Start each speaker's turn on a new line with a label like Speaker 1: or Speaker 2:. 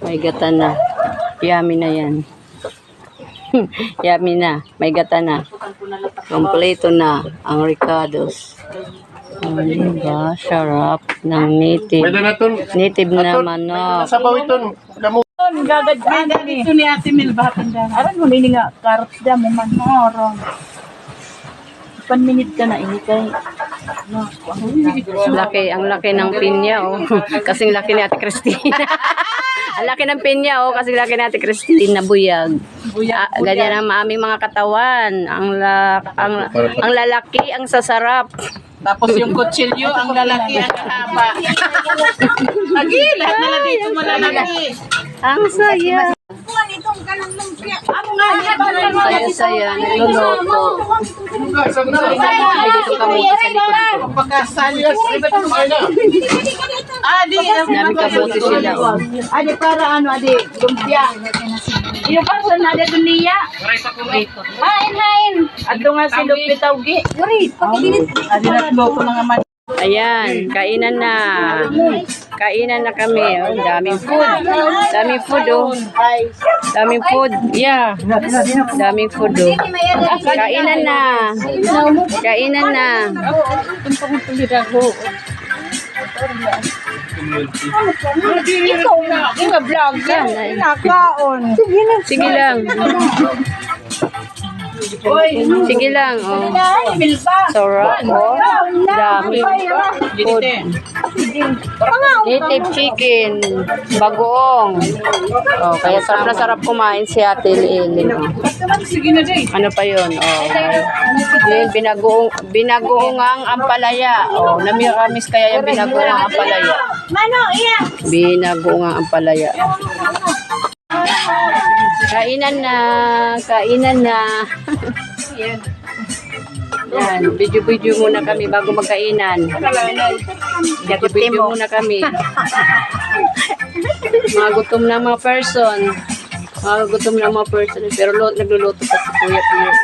Speaker 1: May gata na. Yummy na yan. Yummy na. May gata na. Kompleto na ang ricados. Diba? Sarap ng native. Native na manok.
Speaker 2: Sabaw ito.
Speaker 3: Gagad dito ni Ate Mel bahatin da. Aran mo nini nga karot da mo man horong. 1 minute ka na ini kay.
Speaker 1: Ang laki ng pinya, oh. Kasing laki ni Ate Christina. Ang laki ng pinya, oh. Kasing laki ni Ate Christina. Buyag. Ganyan ang aming mga katawan. Ang lalaki, ang sasarap.
Speaker 3: Tapos yung kutsilyo, ang lalaki, ang haba. Lagi, lahat na dito malalaki.
Speaker 1: Ang saya. Saya-saya. Nagluluto. Ay, dito kamuti sa likod ko.
Speaker 3: Pagkasalyos. Adi,
Speaker 1: Dami kabuti sila, oh.
Speaker 3: Adi, para ano, adi, lumpia. Iyo pa sa nada dunia. Hain. Adto nga si Lupi Tawgi. Adi nagluto mga man.
Speaker 1: Ayan, kainan na. Kainan na kami. Oh, daming food. Daming food, oh. Daming food. Yeah. Daming food, oh. Kainan na. Kainan na.
Speaker 3: Ikaw na, vlog ka. Nakaon.
Speaker 1: Sige lang. Sige lang, oh. Sarap, oh. Dami. Food. Native chicken. Bagoong. Oh, kaya sarap na sarap kumain si Ate Lilin. Oh. Ano pa yun? Oh. Yung binagoong ang ampalaya. Oh, namiramis kaya yung binagoong ang ampalaya. Binagoong ang ampalaya. Kainan na. Kainan na. Yan, video-video muna kami bago magkainan. Video muna kami. Mga gutom na mga person. Mga gutom na mga person. Pero nagluluto pa si Kuya Pierre.